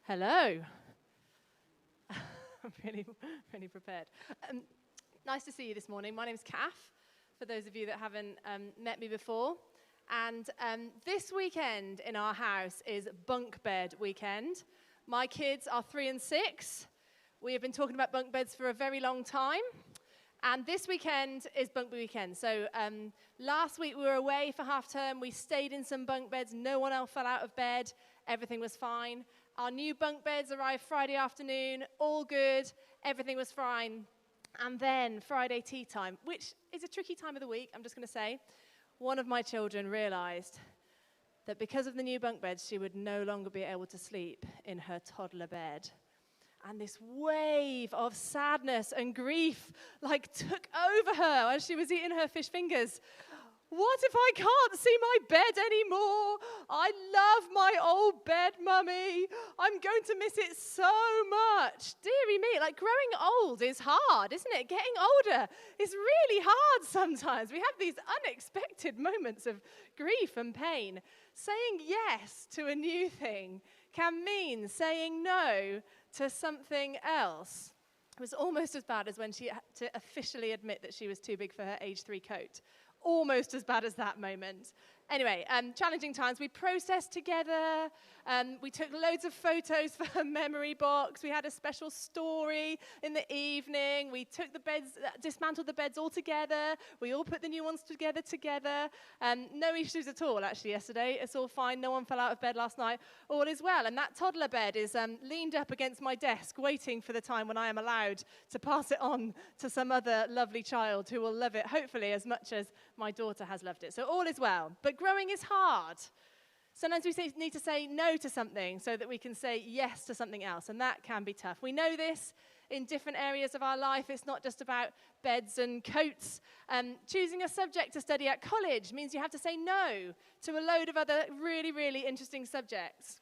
Hello. I'm really prepared. Nice to see you this morning. My name's Kath, for those of you that haven't met me before. And this weekend in our house is bunk bed weekend. My kids are 3 and 6. We have been talking about bunk beds for a very long time. And this weekend is bunk bed weekend. So last week we were away for half term. We stayed in some bunk beds. No one else fell out of bed. Everything was fine. Our new bunk beds arrived Friday afternoon. All good. Everything was fine. And then Friday tea time, which is a tricky time of the week, I'm just going to say, one of my children realized that because of the new bunk beds, she would no longer be able to sleep in her toddler bed. And this wave of sadness and grief took over her as she was eating her fish fingers. What if I can't see my bed anymore? I love my old bed, Mummy. I'm going to miss it so much. Dearie me, growing old is hard, isn't it? Getting older is really hard sometimes. We have these unexpected moments of grief and pain. Saying yes to a new thing can mean saying no to something else. It was almost as bad as when she had to officially admit that she was too big for her age 3 coat. Almost as bad as that moment. Anyway, challenging times. We processed together. We took loads of photos for her memory box. We had a special story in the evening. We took the beds, dismantled the beds all together. We all put the new ones together. No issues at all, actually, yesterday. It's all fine. No one fell out of bed last night. All is well. And that toddler bed is leaned up against my desk, waiting for the time when I am allowed to pass it on to some other lovely child who will love it, hopefully, as much as my daughter has loved it. So all is well. But growing is hard. Sometimes we need to say no to something so that we can say yes to something else, and that can be tough. We know this in different areas of our life. It's not just about beds and coats. Choosing a subject to study at college means you have to say no to a load of other really, really interesting subjects.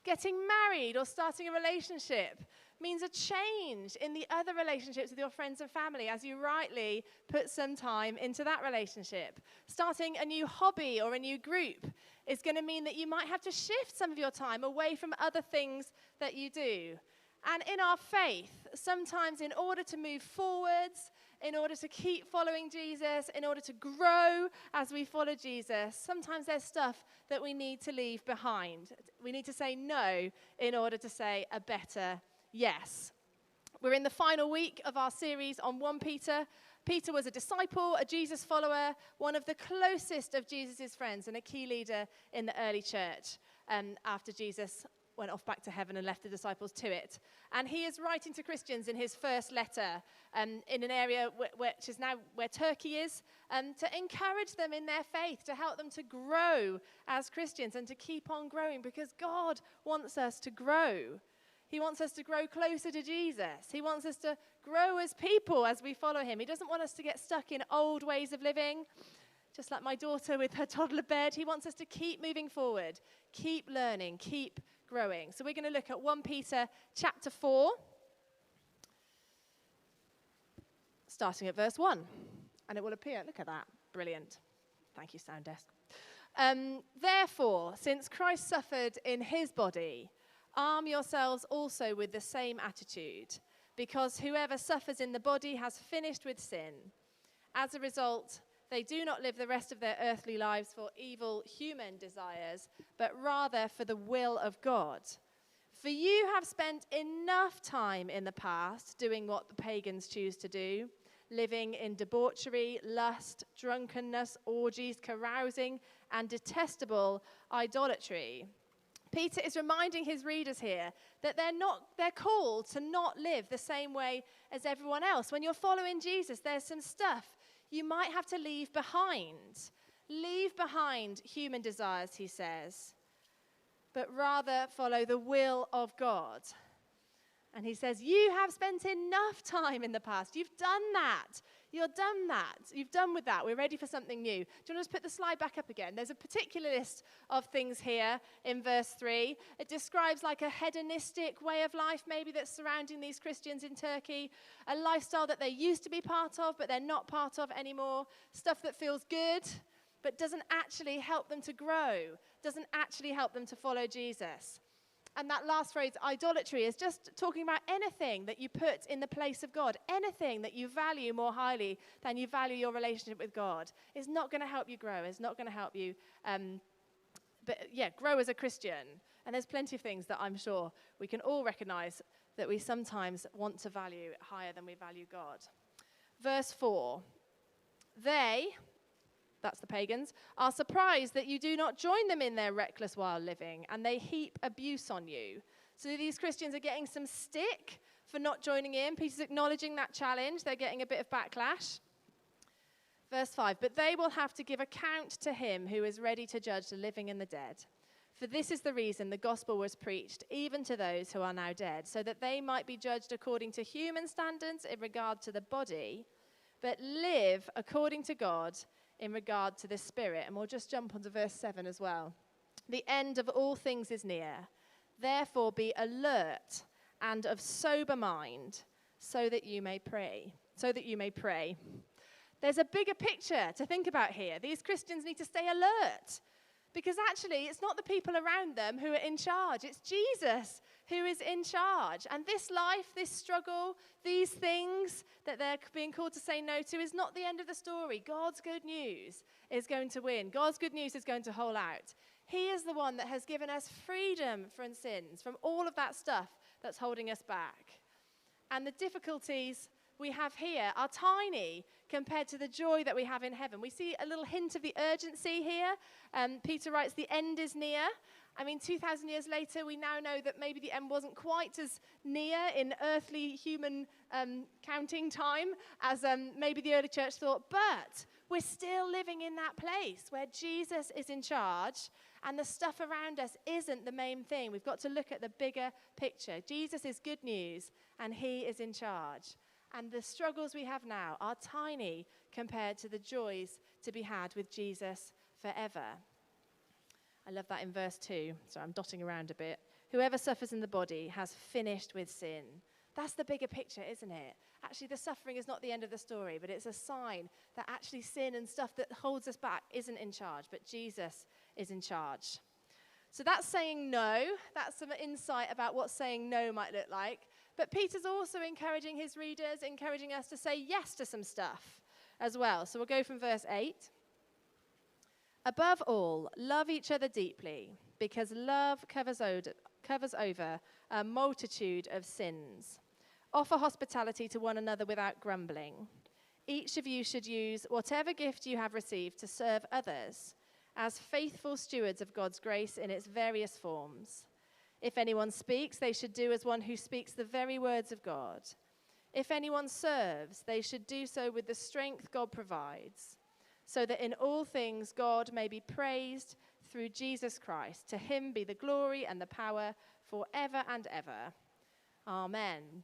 Getting married or starting a relationship means a change in the other relationships with your friends and family as you rightly put some time into that relationship. Starting a new hobby or a new group is going to mean that you might have to shift some of your time away from other things that you do. And in our faith, sometimes in order to move forwards, in order to keep following Jesus, in order to grow as we follow Jesus, sometimes there's stuff that we need to leave behind. We need to say no in order to say a better yes. We're in the final week of our series on 1 Peter. Peter was a disciple, a Jesus follower, one of the closest of Jesus' friends and a key leader in the early church after Jesus went off back to heaven and left the disciples to it. And he is writing to Christians in his first letter in an area which is now where Turkey is, to encourage them in their faith, to help them to grow as Christians and to keep on growing, because God wants us to grow. He wants us to grow closer to Jesus. He wants us to grow as people as we follow him. He doesn't want us to get stuck in old ways of living, just like my daughter with her toddler bed. He wants us to keep moving forward, keep learning, keep growing. So we're going to look at 1 Peter chapter 4, starting at verse 1. And it will appear, look at that, brilliant. Thank you, sound desk. Therefore, since Christ suffered in his body, arm yourselves also with the same attitude, because whoever suffers in the body has finished with sin. As a result, they do not live the rest of their earthly lives for evil human desires, but rather for the will of God. For you have spent enough time in the past doing what the pagans choose to do, living in debauchery, lust, drunkenness, orgies, carousing, and detestable idolatry. Peter is reminding his readers here that they're called to not live the same way as everyone else. When you're following Jesus, there's some stuff you might have to leave behind. Leave behind human desires, he says, but rather follow the will of God. And he says, you have spent enough time in the past. You've done that. You're done that. You've done with that. We're ready for something new. Do you want to just put the slide back up again? There's a particular list of things here in verse 3. It describes like a hedonistic way of life maybe that's surrounding these Christians in Turkey, a lifestyle that they used to be part of but they're not part of anymore, stuff that feels good but doesn't actually help them to grow, doesn't actually help them to follow Jesus. And that last phrase, idolatry, is just talking about anything that you put in the place of God, anything that you value more highly than you value your relationship with God. Is not going to help you grow. It's not going to help you, grow as a Christian. And there's plenty of things that I'm sure we can all recognize that we sometimes want to value higher than we value God. Verse 4, they, that's the pagans, are surprised that you do not join them in their reckless wild living, and they heap abuse on you. So these Christians are getting some stick for not joining in. Peter's acknowledging that challenge. They're getting a bit of backlash. Verse 5, but they will have to give account to him who is ready to judge the living and the dead. For this is the reason the gospel was preached, even to those who are now dead, so that they might be judged according to human standards in regard to the body, but live according to God in regard to the spirit. And we'll just jump onto verse 7 as well. The end of all things is near. Therefore be alert and of sober mind, so that you may pray. There's a bigger picture to think about here. These Christians need to stay alert. Because actually, it's not the people around them who are in charge. It's Jesus who is in charge. And this life, this struggle, these things that they're being called to say no to is not the end of the story. God's good news is going to win. God's good news is going to hold out. He is the one that has given us freedom from sins, from all of that stuff that's holding us back. And the difficulties we have here are tiny compared to the joy that we have in heaven. We see a little hint of the urgency here. Peter writes, the end is near. I mean, 2,000 years later, we now know that maybe the end wasn't quite as near in earthly human counting time as maybe the early church thought. But we're still living in that place where Jesus is in charge and the stuff around us isn't the main thing. We've got to look at the bigger picture. Jesus is good news and he is in charge. And the struggles we have now are tiny compared to the joys to be had with Jesus forever. I love that in verse 2. Sorry, I'm dotting around a bit. Whoever suffers in the body has finished with sin. That's the bigger picture, isn't it? Actually, the suffering is not the end of the story, but it's a sign that actually sin and stuff that holds us back isn't in charge, but Jesus is in charge. So that's saying no. That's some insight about what saying no might look like. But Peter's also encouraging his readers, encouraging us to say yes to some stuff as well. So we'll go from verse 8. Above all, love each other deeply, because love covers over a multitude of sins. Offer hospitality to one another without grumbling. Each of you should use whatever gift you have received to serve others as faithful stewards of God's grace in its various forms. If anyone speaks, they should do as one who speaks the very words of God. If anyone serves, they should do so with the strength God provides, so that in all things God may be praised through Jesus Christ. To him be the glory and the power forever and ever. Amen.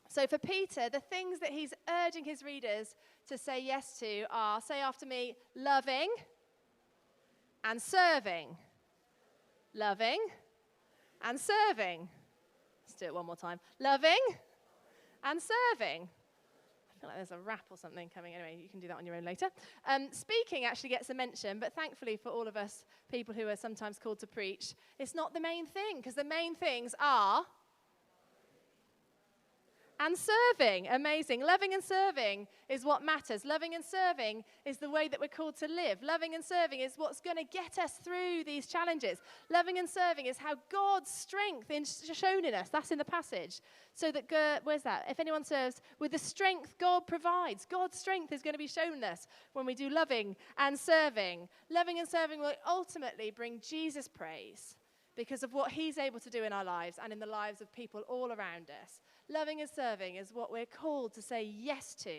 So for Peter, the things that he's urging his readers to say yes to are, say after me, loving and serving. Loving and serving. Let's do it one more time. Loving and serving. I feel like there's a rap or something coming. Anyway, you can do that on your own later. Speaking actually gets a mention, but thankfully for all of us people who are sometimes called to preach, it's not the main thing, because the main things are and serving. Amazing. Loving and serving is what matters. Loving and serving is the way that we're called to live. Loving and serving is what's going to get us through these challenges. Loving and serving is how God's strength is shown in us. That's in the passage. So that, where's that? If anyone serves with the strength God provides, God's strength is going to be shown in us when we do loving and serving. Loving and serving will ultimately bring Jesus praise because of what he's able to do in our lives and in the lives of people all around us. Loving and serving is what we're called to say yes to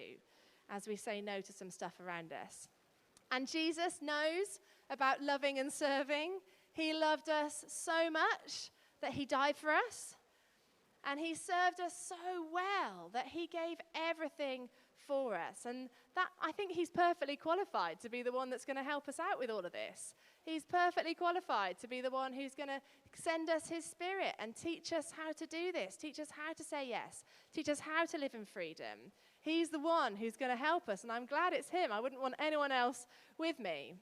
as we say no to some stuff around us. And Jesus knows about loving and serving. He loved us so much that he died for us. And he served us so well that he gave everything for us. And that, I think he's perfectly qualified to be the one that's going to help us out with all of this. He's perfectly qualified to be the one who's going to send us his spirit and teach us how to do this, teach us how to say yes, teach us how to live in freedom. He's the one who's going to help us, and I'm glad it's him. I wouldn't want anyone else with me.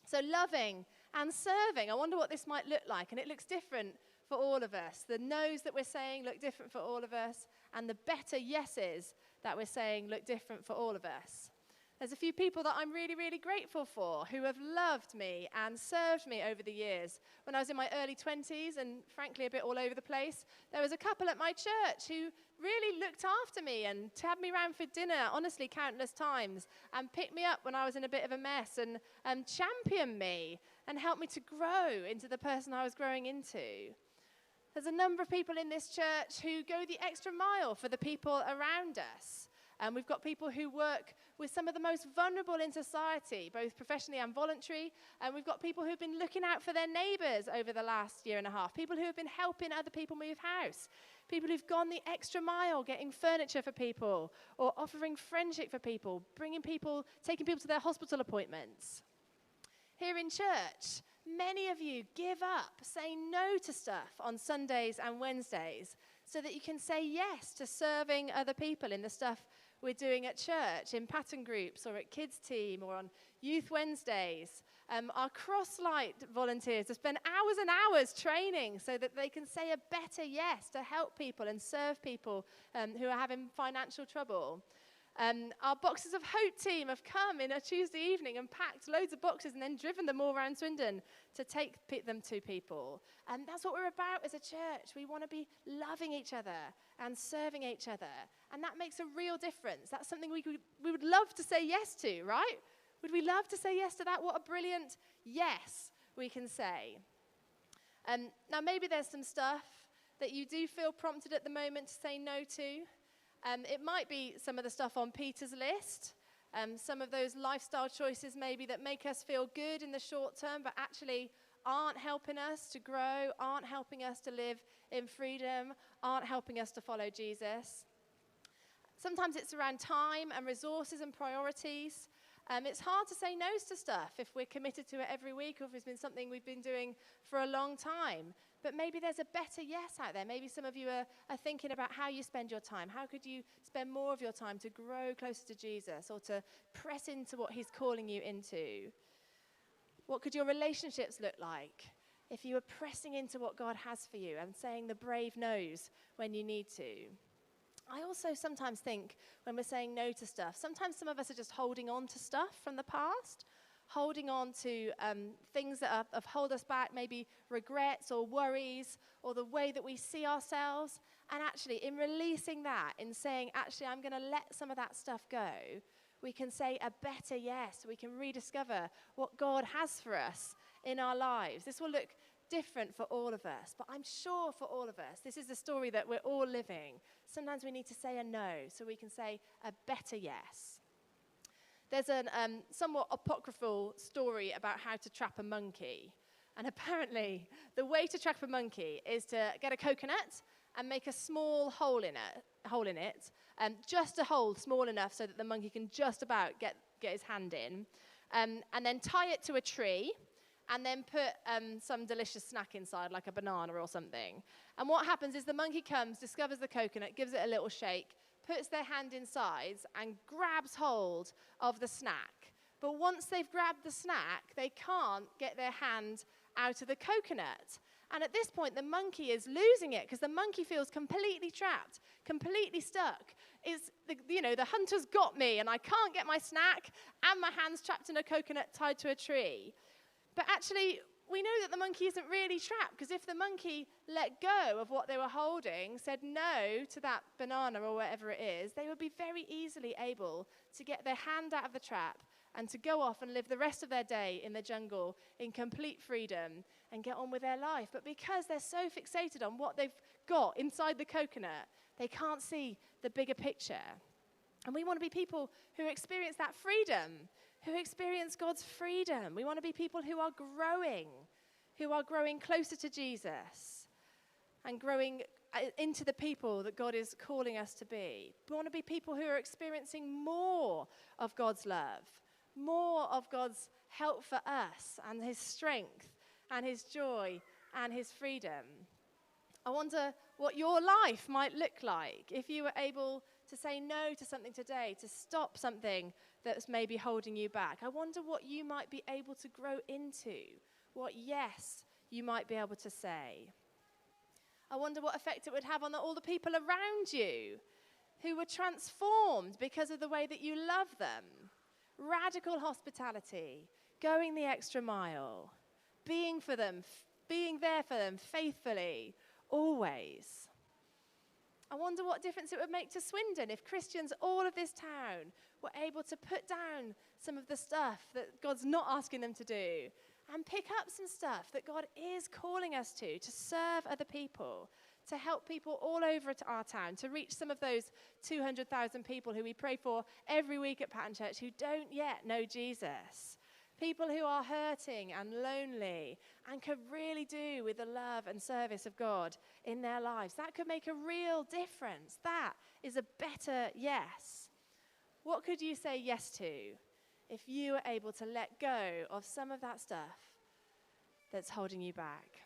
So loving and serving, I wonder what this might look like, and it looks different for all of us. The no's that we're saying look different for all of us, and the better yeses that we're saying look different for all of us. There's a few people that I'm really, really grateful for who have loved me and served me over the years. When I was in my early 20s and frankly a bit all over the place, there was a couple at my church who really looked after me and had me round for dinner, honestly, countless times, and picked me up when I was in a bit of a mess and championed me and helped me to grow into the person I was growing into. There's a number of people in this church who go the extra mile for the people around us. And we've got people who work with some of the most vulnerable in society, both professionally and voluntary. And we've got people who've been looking out for their neighbours over the last year and a half, people who have been helping other people move house, people who've gone the extra mile getting furniture for people or offering friendship for people, taking people to their hospital appointments. Here in church, many of you give up, say no to stuff on Sundays and Wednesdays so that you can say yes to serving other people in the stuff we're doing at church, in pattern groups or at kids team or on youth Wednesdays. Our Crosslight volunteers have spent hours and hours training so that they can say a better yes to help people and serve people who are having financial trouble. Our Boxes of Hope team have come in a Tuesday evening and packed loads of boxes and then driven them all around Swindon to take them to people. And that's what we're about as a church. We want to be loving each other and serving each other. And that makes a real difference. That's something we would love to say yes to, right? Would we love to say yes to that? What a brilliant yes we can say. Now, maybe there's some stuff that you do feel prompted at the moment to say no to. It might be some of the stuff on Peter's list, some of those lifestyle choices maybe that make us feel good in the short term, but actually aren't helping us to grow, aren't helping us to live in freedom, aren't helping us to follow Jesus. Sometimes it's around time and resources and priorities. It's hard to say no to stuff if we're committed to it every week or if it's been something we've been doing for a long time. But maybe there's a better yes out there. Maybe some of you are thinking about how you spend your time. How could you spend more of your time to grow closer to Jesus or to press into what he's calling you into? What could your relationships look like if you were pressing into what God has for you and saying the brave no's when you need to? I also sometimes think when we're saying no to stuff, sometimes some of us are just holding on to stuff from the past, holding on to things that have held us back, maybe regrets or worries or the way that we see ourselves. And actually, in releasing that, in saying, actually, I'm going to let some of that stuff go, we can say a better yes. We can rediscover what God has for us in our lives. This will look different for all of us, but I'm sure for all of us, this is the story that we're all living. Sometimes we need to say a no so we can say a better yes. There's a somewhat apocryphal story about how to trap a monkey. And apparently, the way to trap a monkey is to get a coconut and make a small hole in it, just a hole small enough so that the monkey can just about get his hand in, and then tie it to a tree, and then put some delicious snack inside, like a banana or something. And what happens is the monkey comes, discovers the coconut, gives it a little shake, puts their hand inside and grabs hold of the snack. But once they've grabbed the snack, they can't get their hand out of the coconut. And at this point, the monkey is losing it because the monkey feels completely trapped, completely stuck. The hunter's got me and I can't get my snack and my hand's trapped in a coconut tied to a tree. But actually, we know that the monkey isn't really trapped because if the monkey let go of what they were holding, said no to that banana or whatever it is, they would be very easily able to get their hand out of the trap and to go off and live the rest of their day in the jungle in complete freedom and get on with their life. But because they're so fixated on what they've got inside the coconut, they can't see the bigger picture. And we want to be people who experience that freedom, who experience God's freedom. We want to be people who are growing closer to Jesus and growing into the people that God is calling us to be. We want to be people who are experiencing more of God's love, more of God's help for us and his strength and his joy and his freedom. I wonder what your life might look like if you were able to say no to something today, to stop something that's maybe holding you back. I wonder what you might be able to grow into, what yes you might be able to say. I wonder what effect it would have on all the people around you who were transformed because of the way that you love them. Radical hospitality, going the extra mile, being for them, being there for them faithfully, always. I wonder what difference it would make to Swindon if Christians all of this town were able to put down some of the stuff that God's not asking them to do and pick up some stuff that God is calling us to serve other people, to help people all over our town, to reach some of those 200,000 people who we pray for every week at Pattern Church who don't yet know Jesus. People who are hurting and lonely and could really do with the love and service of God in their lives. That could make a real difference. That is a better yes. What could you say yes to if you were able to let go of some of that stuff that's holding you back?